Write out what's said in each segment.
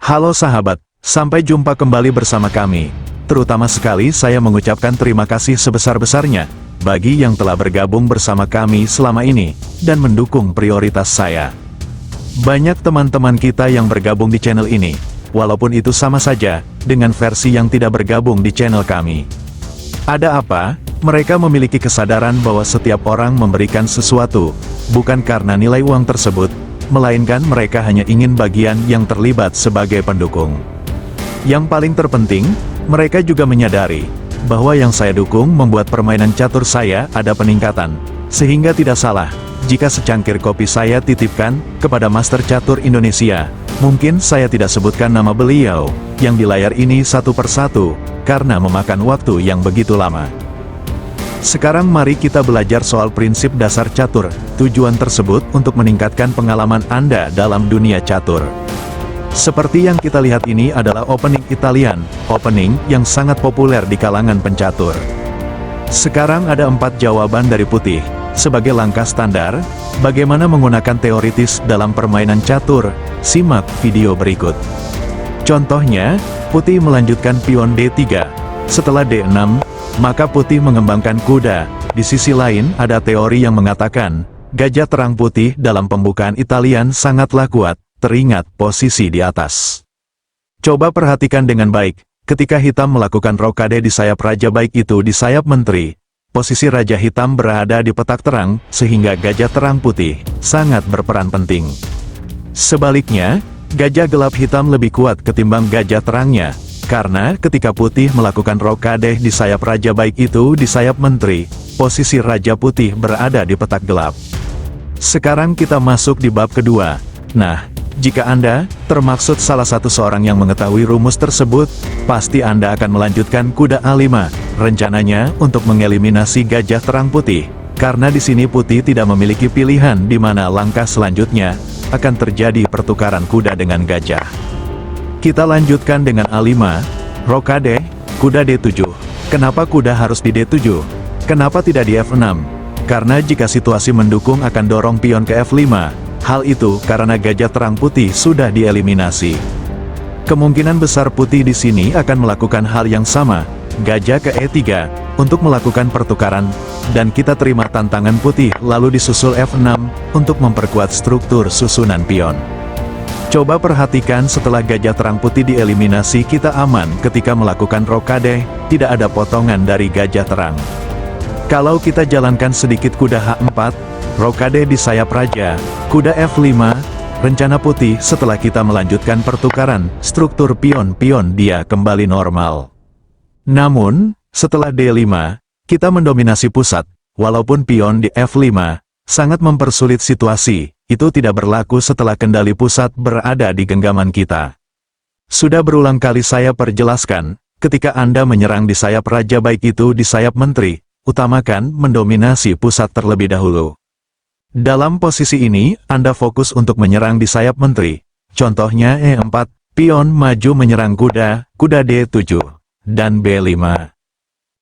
Halo sahabat, sampai jumpa kembali bersama kami. Terutama sekali saya mengucapkan terima kasih sebesar-besarnya bagi yang telah bergabung bersama kami selama ini dan mendukung prioritas saya. Banyak teman-teman kita yang bergabung di channel ini, walaupun itu sama saja dengan versi yang tidak bergabung di channel kami. Ada apa? Mereka memiliki kesadaran bahwa setiap orang memberikan sesuatu, bukan karena nilai uang tersebut, melainkan mereka hanya ingin bagian yang terlibat sebagai pendukung. Yang paling terpenting, mereka juga menyadari bahwa yang saya dukung membuat permainan catur saya ada peningkatan, sehingga tidak salah jika secangkir kopi saya titipkan kepada Master Catur Indonesia. Mungkin saya tidak sebutkan nama beliau yang di layar ini satu persatu, karena memakan waktu yang begitu lama. Sekarang mari kita belajar soal prinsip dasar catur. Tujuan tersebut untuk meningkatkan pengalaman Anda dalam dunia catur. Seperti yang kita lihat ini adalah opening Italian, opening yang sangat populer di kalangan pencatur. Sekarang ada 4 jawaban dari putih. Sebagai langkah standar, bagaimana menggunakan teoritis dalam permainan catur? Simak video berikut. Contohnya, putih melanjutkan pion D3. Setelah D6, maka putih mengembangkan kuda. Di sisi lain ada teori yang mengatakan, gajah terang putih dalam pembukaan Italian sangatlah kuat, teringat posisi di atas. Coba perhatikan dengan baik, ketika hitam melakukan rokade di sayap raja baik itu di sayap menteri, posisi raja hitam berada di petak terang, sehingga gajah terang putih sangat berperan penting. Sebaliknya, gajah gelap hitam lebih kuat ketimbang gajah terangnya, karena ketika putih melakukan rokade di sayap raja baik itu di sayap menteri, posisi raja putih berada di petak gelap. Sekarang kita masuk di bab kedua. Nah, jika Anda termaksud salah satu seorang yang mengetahui rumus tersebut, pasti Anda akan melanjutkan kuda A5, rencananya untuk mengeliminasi gajah terang putih, karena di sini putih tidak memiliki pilihan di mana langkah selanjutnya akan terjadi pertukaran kuda dengan gajah. Kita lanjutkan dengan A5, rokade, kuda D7. Kenapa kuda harus di D7? Kenapa tidak di F6? Karena jika situasi mendukung akan dorong pion ke F5. Hal itu karena gajah terang putih sudah dieliminasi. Kemungkinan besar putih di sini akan melakukan hal yang sama, gajah ke E3, untuk melakukan pertukaran, dan kita terima tantangan putih lalu disusul F6, untuk memperkuat struktur susunan pion. Coba perhatikan setelah gajah terang putih dieliminasi kita aman ketika melakukan rokade, tidak ada potongan dari gajah terang. Kalau kita jalankan sedikit kuda H4, rokade di sayap raja, kuda F5, rencana putih setelah kita melanjutkan pertukaran, struktur pion-pion dia kembali normal. Namun, setelah D5, kita mendominasi pusat, walaupun pion di F5, sangat mempersulit situasi. Itu tidak berlaku setelah kendali pusat berada di genggaman kita. Sudah berulang kali saya perjelaskan, ketika Anda menyerang di sayap raja baik itu di sayap menteri, utamakan mendominasi pusat terlebih dahulu. Dalam posisi ini, Anda fokus untuk menyerang di sayap menteri. Contohnya E4, pion maju menyerang kuda, kuda D7, dan B5.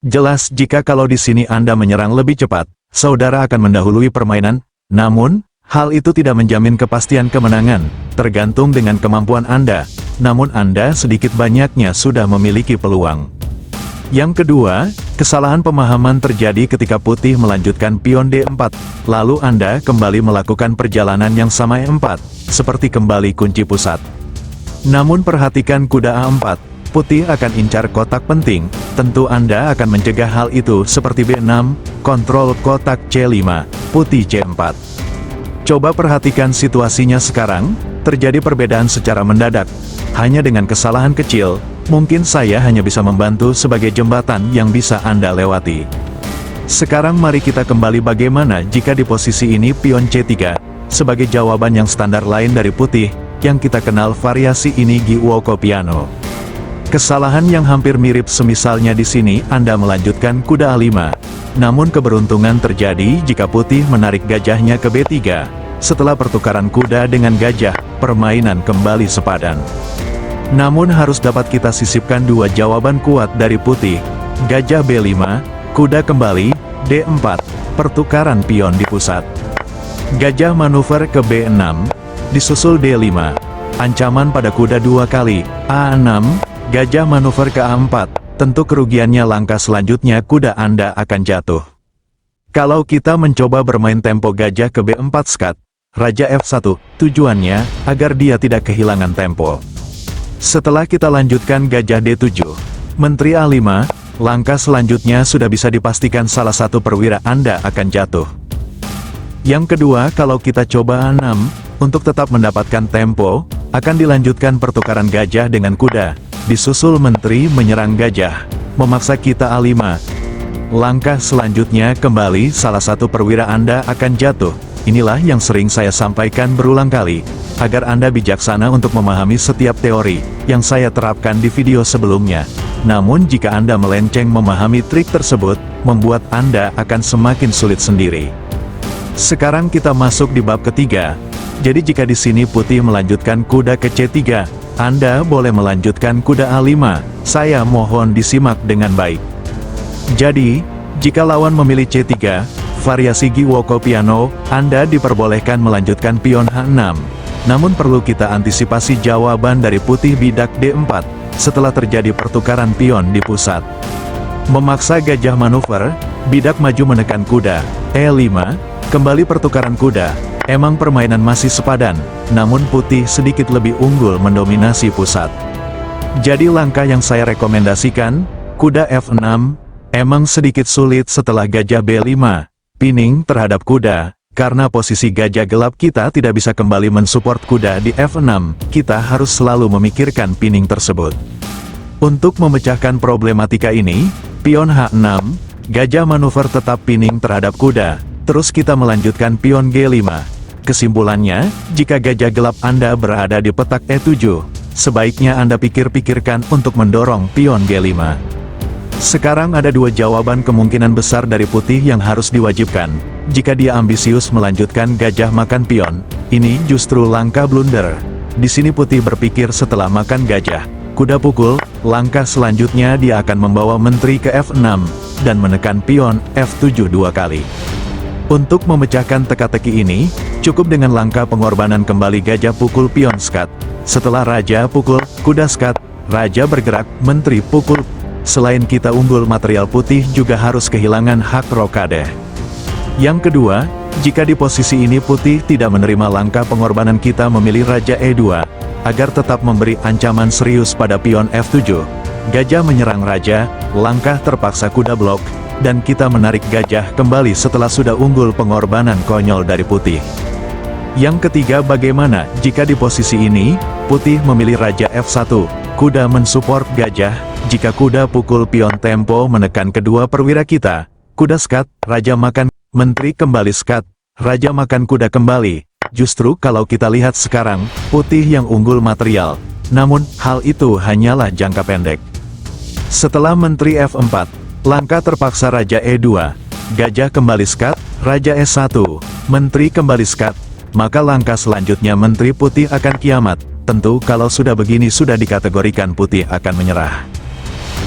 Jelas jika kalau di sini Anda menyerang lebih cepat, saudara akan mendahului permainan, namun, hal itu tidak menjamin kepastian kemenangan, tergantung dengan kemampuan Anda, namun Anda sedikit banyaknya sudah memiliki peluang. Yang kedua, kesalahan pemahaman terjadi ketika putih melanjutkan pion D4, lalu Anda kembali melakukan perjalanan yang sama E4, seperti kembali kunci pusat. Namun perhatikan kuda A4, putih akan incar kotak penting, tentu Anda akan mencegah hal itu seperti B6, kontrol kotak C5, putih C4. Coba perhatikan situasinya sekarang, terjadi perbedaan secara mendadak. Hanya dengan kesalahan kecil, mungkin saya hanya bisa membantu sebagai jembatan yang bisa Anda lewati. Sekarang mari kita kembali bagaimana jika di posisi ini pion C3, sebagai jawaban yang standar lain dari putih, yang kita kenal variasi ini giuoco piano. Kesalahan yang hampir mirip semisalnya di sini Anda melanjutkan kuda A5. Namun keberuntungan terjadi jika putih menarik gajahnya ke B3. Setelah pertukaran kuda dengan gajah, permainan kembali sepadan. Namun harus dapat kita sisipkan 2 jawaban kuat dari putih. Gajah B5, kuda kembali, D4, pertukaran pion di pusat. Gajah manuver ke B6, disusul D5. ancaman pada kuda 2 kali, A6, gajah manuver ke A4, tentu kerugiannya langkah selanjutnya kuda Anda akan jatuh. Kalau kita mencoba bermain tempo gajah ke B4 skat, raja F1, tujuannya, agar dia tidak kehilangan tempo. Setelah kita lanjutkan gajah D7, menteri A5, langkah selanjutnya sudah bisa dipastikan salah satu perwira Anda akan jatuh. Yang kedua, kalau kita coba A6, untuk tetap mendapatkan tempo, akan dilanjutkan pertukaran gajah dengan kuda, disusul menteri menyerang gajah, memaksa kita A5. Langkah selanjutnya kembali salah satu perwira Anda akan jatuh. Inilah yang sering saya sampaikan berulang kali, agar Anda bijaksana untuk memahami setiap teori yang saya terapkan di video sebelumnya. Namun jika Anda melenceng memahami trik tersebut, membuat Anda akan semakin sulit sendiri. Sekarang kita masuk di bab ketiga. Jadi jika di sini putih melanjutkan kuda ke C3, Anda boleh melanjutkan kuda A5. Saya mohon disimak dengan baik. Jadi, jika lawan memilih C3, variasi Giwoko Piano, Anda diperbolehkan melanjutkan pion H6. Namun perlu kita antisipasi jawaban dari putih bidak D4, setelah terjadi pertukaran pion di pusat. Memaksa gajah manuver, bidak maju menekan kuda, E5, kembali pertukaran kuda. Emang permainan masih sepadan, namun putih sedikit lebih unggul mendominasi pusat. Jadi langkah yang saya rekomendasikan, kuda F6, emang sedikit sulit setelah gajah B5, pining terhadap kuda, karena posisi gajah gelap kita tidak bisa kembali mensupport kuda di F6, kita harus selalu memikirkan pining tersebut. Untuk memecahkan problematika ini, pion H6, gajah manuver tetap pining terhadap kuda, terus kita melanjutkan pion G5. Kesimpulannya, jika gajah gelap Anda berada di petak E7, sebaiknya Anda pikir-pikirkan untuk mendorong pion G5. Sekarang ada dua jawaban kemungkinan besar dari putih yang harus diwajibkan. Jika dia ambisius melanjutkan gajah makan pion, ini justru langkah blunder. Di sini putih berpikir setelah makan gajah, kuda pukul, langkah selanjutnya dia akan membawa menteri ke F6, dan menekan pion F7 2 kali. Untuk memecahkan teka-teki ini, cukup dengan langkah pengorbanan kembali gajah pukul pion skat. Setelah raja pukul, kuda skat, raja bergerak, menteri pukul. Selain kita unggul, material putih juga harus kehilangan hak rokade. Yang kedua, jika di posisi ini putih tidak menerima langkah pengorbanan kita memilih raja E2, agar tetap memberi ancaman serius pada pion F7. Gajah menyerang raja, langkah terpaksa kuda blok, dan kita menarik gajah kembali setelah sudah unggul pengorbanan konyol dari putih. Yang ketiga, bagaimana jika di posisi ini, putih memilih raja F1, kuda mensupport gajah, jika kuda pukul pion tempo menekan kedua perwira kita, kuda skat, raja makan, menteri kembali skat, raja makan kuda kembali. Justru kalau kita lihat sekarang, putih yang unggul material, namun hal itu hanyalah jangka pendek. Setelah menteri F4, langkah terpaksa raja E2, gajah kembali skat, raja S1, menteri kembali skat, maka langkah selanjutnya menteri putih akan kiamat. Tentu kalau sudah begini sudah dikategorikan putih akan menyerah.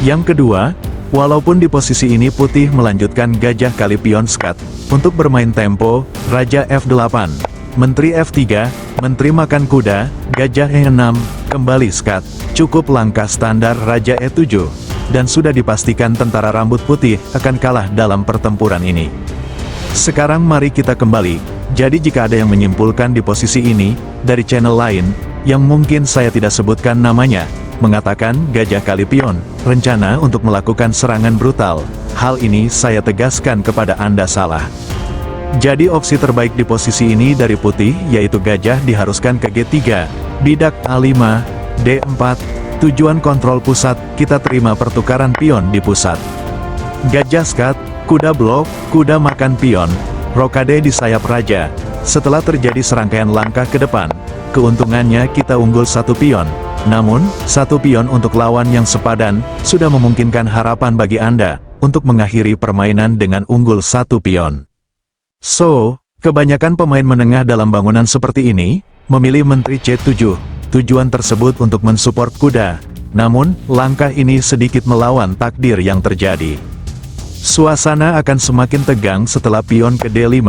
Yang kedua, walaupun di posisi ini putih melanjutkan gajah kali pion skat, untuk bermain tempo, raja F8, menteri F3, menteri makan kuda, gajah E6, kembali skat, cukup langkah standar raja E7. Dan sudah dipastikan tentara rambut putih akan kalah dalam pertempuran ini. Sekarang mari kita kembali. Jadi jika ada yang menyimpulkan di posisi ini, dari channel lain, yang mungkin saya tidak sebutkan namanya, mengatakan gajah kali pion, rencana untuk melakukan serangan brutal, hal ini saya tegaskan kepada Anda salah. Jadi opsi terbaik di posisi ini dari putih, yaitu gajah diharuskan ke G3, bidak A5, D4, tujuan kontrol pusat, kita terima pertukaran pion di pusat. Gajah skat, kuda blok, kuda makan pion, rokade di sayap raja. Setelah terjadi serangkaian langkah ke depan, keuntungannya kita unggul satu pion. Namun, satu pion untuk lawan yang sepadan, sudah memungkinkan harapan bagi Anda, untuk mengakhiri permainan dengan unggul satu pion. So, kebanyakan pemain menengah dalam bangunan seperti ini, memilih menteri C7. Tujuan tersebut untuk mensupport kuda, namun, langkah ini sedikit melawan takdir yang terjadi. Suasana akan semakin tegang setelah pion ke D5,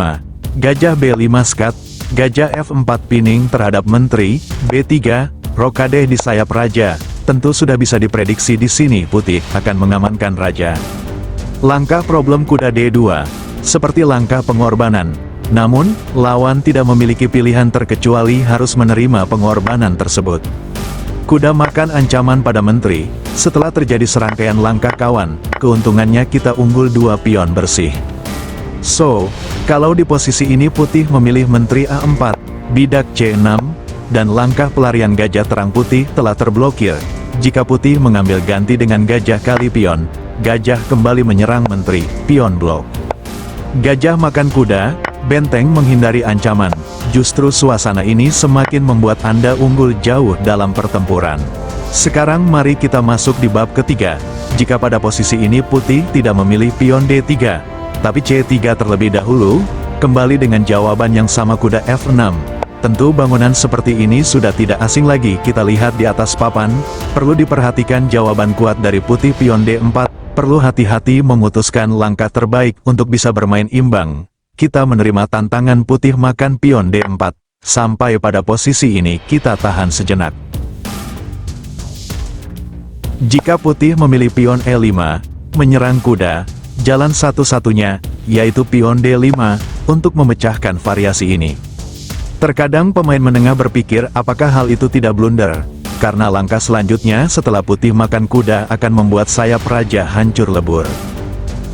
gajah B5 skat, Gajah F4 pining terhadap Menteri, B3, Rokade di sayap Raja. Tentu sudah bisa diprediksi di sini putih akan mengamankan Raja. Langkah problem kuda D2, seperti langkah pengorbanan. Namun, lawan tidak memiliki pilihan terkecuali harus menerima pengorbanan tersebut. Kuda makan ancaman pada Menteri. Setelah terjadi serangkaian langkah kawan, keuntungannya kita unggul 2 pion bersih. So, kalau di posisi ini putih memilih Menteri A4, bidak C6, dan langkah pelarian gajah terang putih telah terblokir. Jika putih mengambil ganti dengan gajah kali pion, gajah kembali menyerang Menteri, pion blok. Gajah makan kuda, benteng menghindari ancaman. Justru suasana ini semakin membuat Anda unggul jauh dalam pertempuran. Sekarang mari kita masuk di bab ketiga. Jika pada posisi ini putih tidak memilih pion D3, tapi C3 terlebih dahulu, kembali dengan jawaban yang sama kuda F6. Tentu bangunan seperti ini sudah tidak asing lagi kita lihat di atas papan. Perlu diperhatikan jawaban kuat dari putih pion D4, perlu hati-hati memutuskan langkah terbaik untuk bisa bermain imbang. Kita menerima tantangan putih makan pion D4. Sampai pada posisi ini kita tahan sejenak. Jika putih memilih pion E5, menyerang kuda, jalan satu-satunya, yaitu pion D5, untuk memecahkan variasi ini. Terkadang pemain menengah berpikir apakah hal itu tidak blunder, karena langkah selanjutnya setelah putih makan kuda akan membuat sayap Raja hancur lebur.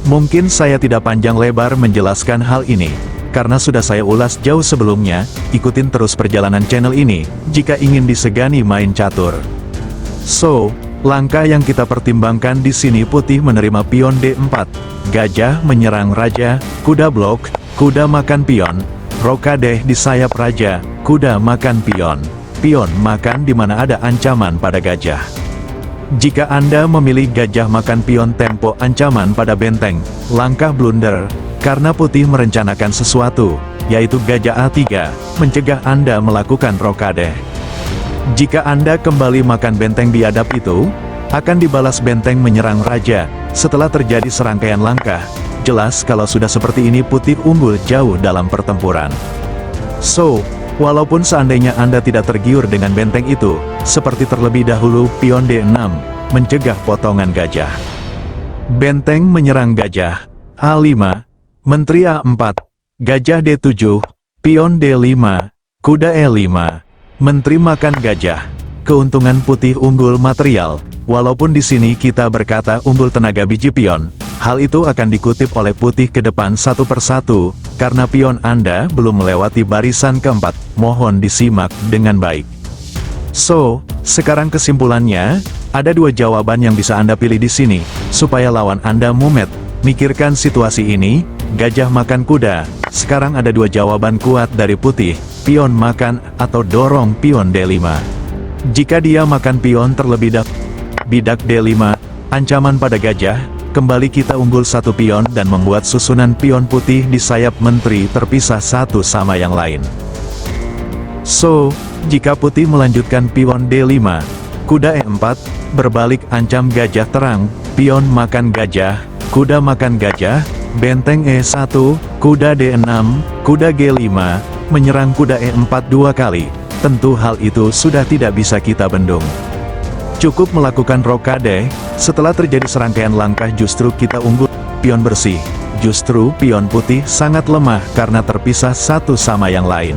Mungkin saya tidak panjang lebar menjelaskan hal ini, karena sudah saya ulas jauh sebelumnya. Ikutin terus perjalanan channel ini, jika ingin disegani main catur. So, langkah yang kita pertimbangkan di sini putih menerima pion D4, gajah menyerang Raja, kuda blok, kuda makan pion, Rokade di sayap Raja, kuda makan pion, pion makan di mana ada ancaman pada gajah. Jika Anda memilih gajah makan pion tempo ancaman pada benteng, langkah blunder, karena putih merencanakan sesuatu, yaitu gajah A3, mencegah Anda melakukan rokade. Jika Anda kembali makan benteng biadab itu, akan dibalas benteng menyerang Raja. Setelah terjadi serangkaian langkah, jelas kalau sudah seperti ini putih unggul jauh dalam pertempuran. So, walaupun seandainya Anda tidak tergiur dengan benteng itu, seperti terlebih dahulu pion D6, mencegah potongan gajah. Benteng menyerang gajah, A5, Menteri A4, gajah D7, pion D5, kuda E5, Menteri makan gajah. Keuntungan putih unggul material, walaupun di sini kita berkata unggul tenaga biji pion, hal itu akan dikutip oleh putih ke depan satu persatu, karena pion Anda belum melewati barisan keempat, mohon disimak dengan baik. So, sekarang kesimpulannya, ada dua jawaban yang bisa Anda pilih di sini, supaya lawan Anda mumet. Mikirkan situasi ini, gajah makan kuda. Sekarang ada dua jawaban kuat dari putih, pion makan atau dorong pion D5. Jika dia makan pion terlebih dahulu, bidak D5, ancaman pada gajah, kembali kita unggul satu pion dan membuat susunan pion putih di sayap Menteri terpisah satu sama yang lain. So, jika putih melanjutkan pion D5, kuda E4, berbalik ancam gajah terang, pion makan gajah, kuda makan gajah, benteng E1, kuda D6, kuda G5, menyerang kuda E4 dua kali. Tentu hal itu sudah tidak bisa kita bendung. Cukup melakukan rokade, setelah terjadi serangkaian langkah justru kita unggul, pion bersih. Justru pion putih sangat lemah karena terpisah satu sama yang lain.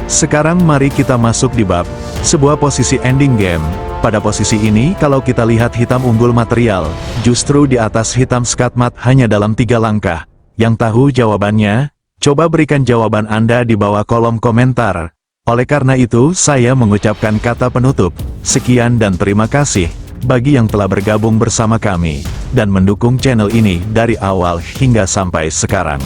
Sekarang mari kita masuk di bab, sebuah posisi ending game. Pada posisi ini kalau kita lihat hitam unggul material, justru di atas hitam skatmat hanya dalam 3 langkah. Yang tahu jawabannya, coba berikan jawaban Anda di bawah kolom komentar. Oleh karena itu, saya mengucapkan kata penutup. Sekian dan terima kasih bagi yang telah bergabung bersama kami dan mendukung channel ini dari awal hingga sampai sekarang.